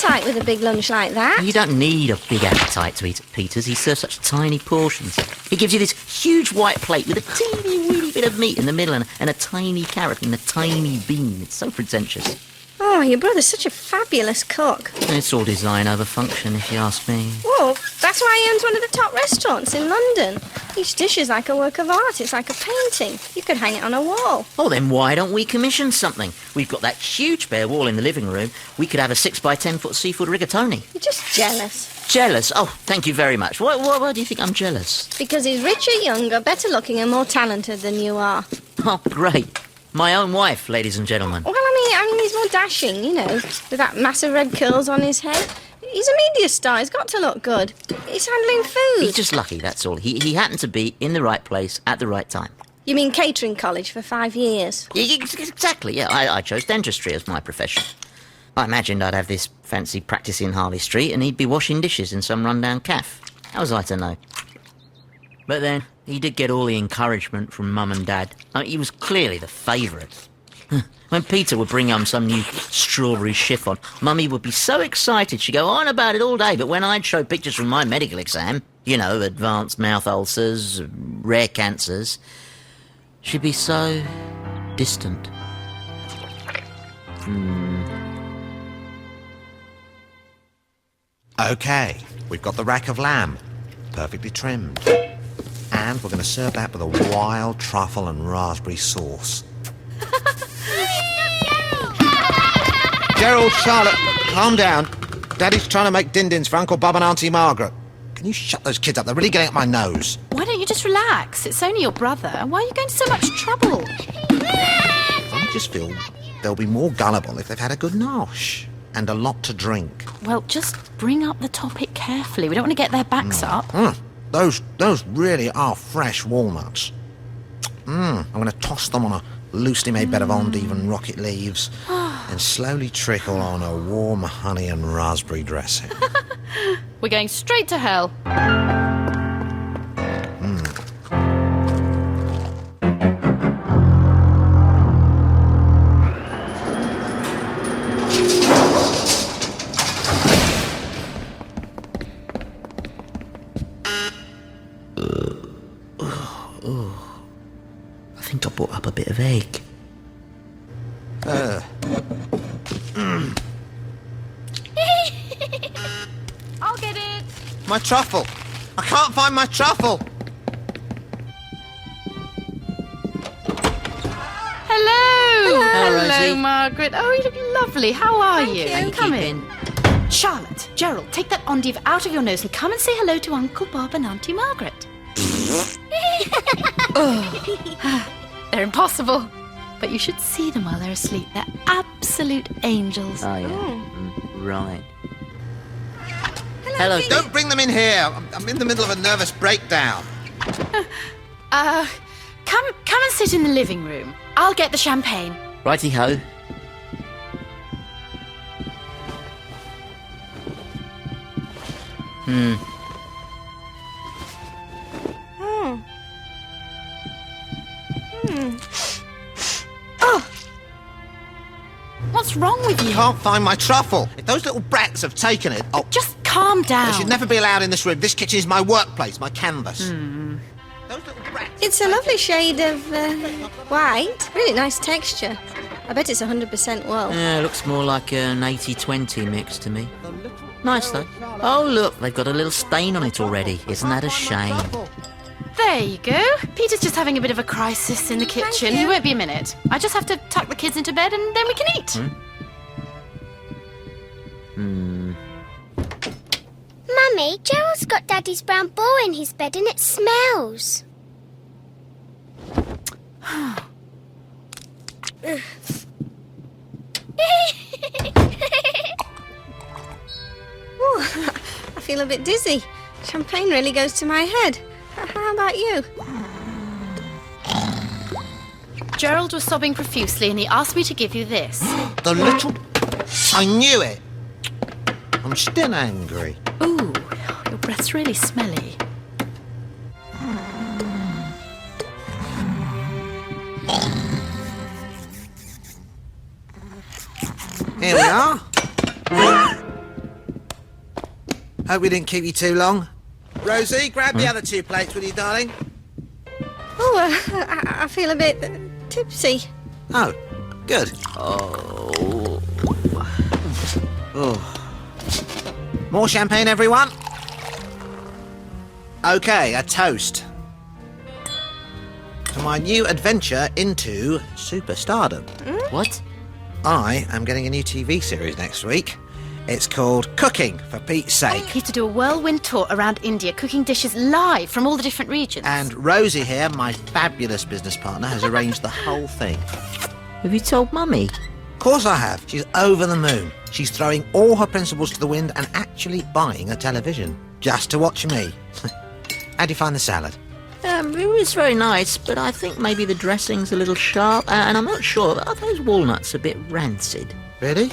appetite with a big lunch like that. You don't need a big appetite to eat at Peter's. He serves such tiny portions. He gives you this huge white plate with a teeny weeny bit of meat in the middle and a tiny carrot and a tiny bean. It's so pretentious. Oh, your brother's such a fabulous cook. It's all design over function, if you ask me. Well, that's why he owns one of the top restaurants in London. Each dish is like a work of art. It's like a painting. You could hang it on a wall. Oh, then why don't we commission something? We've got that huge bare wall in the living room. We could have a 6 by 10 foot seafood rigatoni. You're just jealous. Jealous? Oh, thank you very much. Why do you think I'm jealous? Because he's richer, younger, better looking and more talented than you are. Oh, great. My own wife, ladies and gentlemen. Well, I mean, he's more dashing, you know, with that massive red curls on his head. He's a media star. He's got to look good. He's handling food. He's just lucky, that's all. He happened to be in the right place at the right time. You mean catering college for 5 years? Exactly, yeah. I chose dentistry as my profession. I imagined I'd have this fancy practice in Harley Street and he'd be washing dishes in some rundown caff. How was I to know? But then, he did get all the encouragement from Mum and Dad. I mean, he was clearly the favourite. When Peter would bring home some new strawberry chiffon, Mummy would be so excited she'd go on about it all day, but when I'd show pictures from my medical exam, you know, advanced mouth ulcers, rare cancers, she'd be so distant. OK, we've got the rack of lamb, perfectly trimmed. And we're going to serve that with a wild truffle and raspberry sauce. Gerald, Charlotte, calm down. Daddy's trying to make din-dins for Uncle Bob and Auntie Margaret. Can you shut those kids up? They're really getting up my nose. Why don't you just relax? It's only your brother. Why are you going to so much trouble? I just feel they'll be more gullible if they've had a good nosh and a lot to drink. Well, just bring up the topic carefully. We don't want to get their backs up. Those really are fresh walnuts. I'm going to toss them on a loosely made bed of endive and rocket leaves and slowly trickle on a warm honey and raspberry dressing. We're going straight to hell. I think I brought up a bit of egg. I'll get it. My truffle! I can't find my truffle! Hello. Hello, Rosie. Margaret. Oh, you look lovely. How are you? you. Come in. Charlotte, Gerald, take that endive out of your nose and come and say hello to Uncle Bob and Auntie Margaret. They're impossible. But you should see them while they're asleep. They're absolute angels. Oh, yeah. Right. Hello. Don't bring them in here! I'm in the middle of a nervous breakdown. Come and sit in the living room. I'll get the champagne. Righty-ho. Oh, What's wrong with you? Can't find my truffle. If those little brats have taken it, Just calm down. they should never be allowed in this room. This kitchen is my workplace, my canvas. Those little brats. it's a lovely shade of white. Really nice texture. I bet it's 100% wool. Yeah, it looks more like an 80-20 mix to me. Nice, though. Oh, look, they've got a little stain on it already. Isn't that a shame? There you go. Peter's just having a bit of a crisis in the kitchen. He won't be a minute. I just have to tuck the kids into bed and then we can eat. Mummy, Gerald's got Daddy's brown ball in his bed and it smells. Ooh, I feel a bit dizzy. Champagne really goes to my head. How about you? Gerald was sobbing profusely and he asked me to give you this. The little... I knew it! I'm still angry. Ooh, your breath's really smelly. Here we are. Hope we didn't keep you too long. Rosie, grab the other 2 plates, will you, darling? Oh, I feel a bit tipsy. Oh, good. Oh. More champagne, everyone? Okay, a toast to my new adventure into superstardom. What? I am getting a new TV series next week. It's called Cooking, for Pete's sake. He's to do a whirlwind tour around India, cooking dishes live from all the different regions. And Rosie here, my fabulous business partner, has arranged the whole thing. Have you told Mummy? Of course I have. She's over the moon. She's throwing all her principles to the wind and actually buying a television. Just to watch me. How do you find the salad? It was very nice, but I think maybe the dressing's a little sharp, and I'm not sure. Are those walnuts a bit rancid? Really?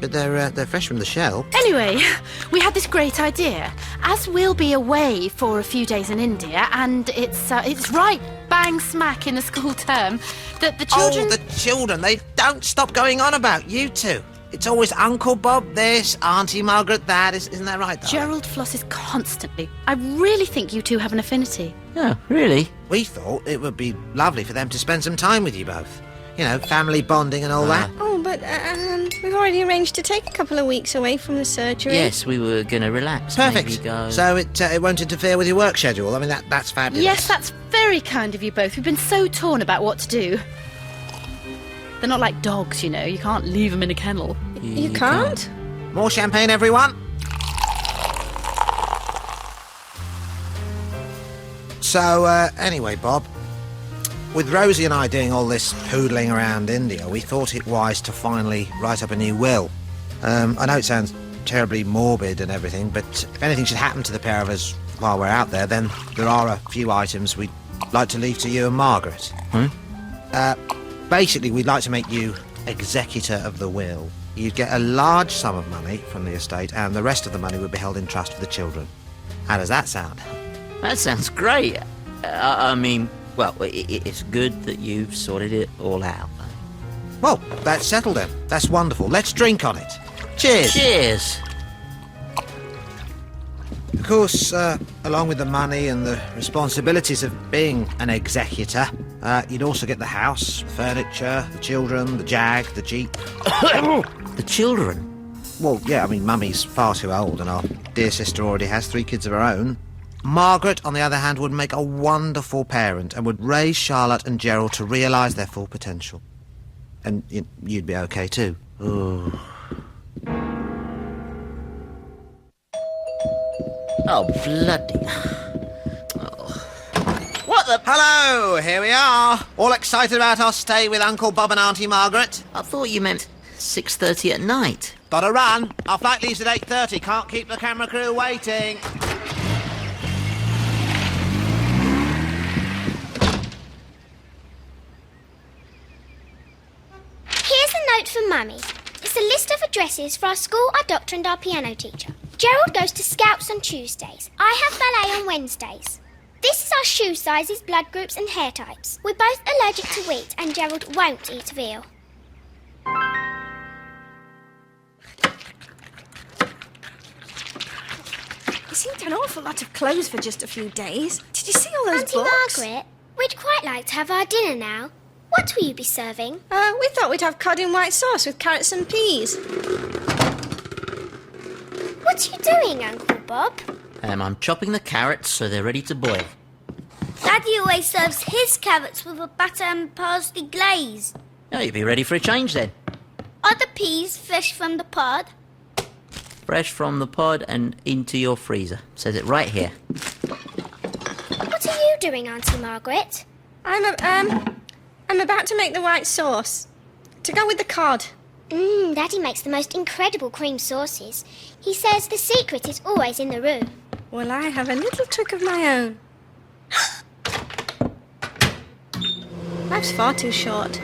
But they're fresh from the shell. Anyway, we had this great idea. As we'll be away for a few days in India, and it's right bang smack in the school term, that the children... Oh, the children. They don't stop going on about you two. It's always Uncle Bob this, Auntie Margaret that. Isn't that right, darling? Gerald flosses constantly. I really think you two have an affinity. Oh, really? We thought it would be lovely for them to spend some time with you both. You know, family bonding and all that. Oh, but we've already arranged to take a couple of weeks away from the surgery. Yes, we were going to relax. Perfect. Maybe go... So it won't interfere with your work schedule. I mean, that's fabulous. Yes, that's very kind of you both. We've been so torn about what to do. They're not like dogs, you know. You can't leave them in a kennel. You can't? More champagne, everyone. So, anyway, Bob, with Rosie and I doing all this poodling around India, we thought it wise to finally write up a new will. I know it sounds terribly morbid and everything, but if anything should happen to the pair of us while we're out there, then there are a few items we'd like to leave to you and Margaret. Basically, we'd like to make you executor of the will. You'd get a large sum of money from the estate, and the rest of the money would be held in trust for the children. How does that sound? That sounds great. I mean, well, it's good that you've sorted it all out. Well, that's settled then. That's wonderful. Let's drink on it. Cheers. Cheers. Of course, along with the money and the responsibilities of being an executor, you'd also get the house, the furniture, the children, the Jag, the Jeep. The children? Well, yeah, I mean, Mummy's far too old, and our dear sister already has 3 kids of her own. Margaret, on the other hand, would make a wonderful parent and would raise Charlotte and Gerald to realise their full potential. And you'd be okay too. Oh, bloody... What the... Hello, here we are. All excited about our stay with Uncle Bob and Auntie Margaret? I thought you meant 6:30 at night. Gotta run. Our flight leaves at 8:30. Can't keep the camera crew waiting. Here's a note from Mummy. It's a list of addresses for our school, our doctor and our piano teacher. Gerald goes to Scouts on Tuesdays. I have ballet on Wednesdays. This is our shoe sizes, blood groups and hair types. We're both allergic to wheat and Gerald won't eat veal. It seemed an awful lot of clothes for just a few days. Did you see all those Auntie books? Margaret, we'd quite like to have our dinner now. What will you be serving? We thought we'd have cod in white sauce with carrots and peas. What are you doing, Uncle Bob? I'm chopping the carrots so they're ready to boil. Daddy always serves his carrots with a butter and parsley glaze. Oh, you'll be ready for a change then. Are the peas fresh from the pod? Fresh from the pod and into your freezer. Says it right here. What are you doing, Auntie Margaret? I'm about to make the white sauce to go with the cod. Daddy makes the most incredible cream sauces. He says the secret is always in the room. Well, I have a little trick of my own. Life's far too short.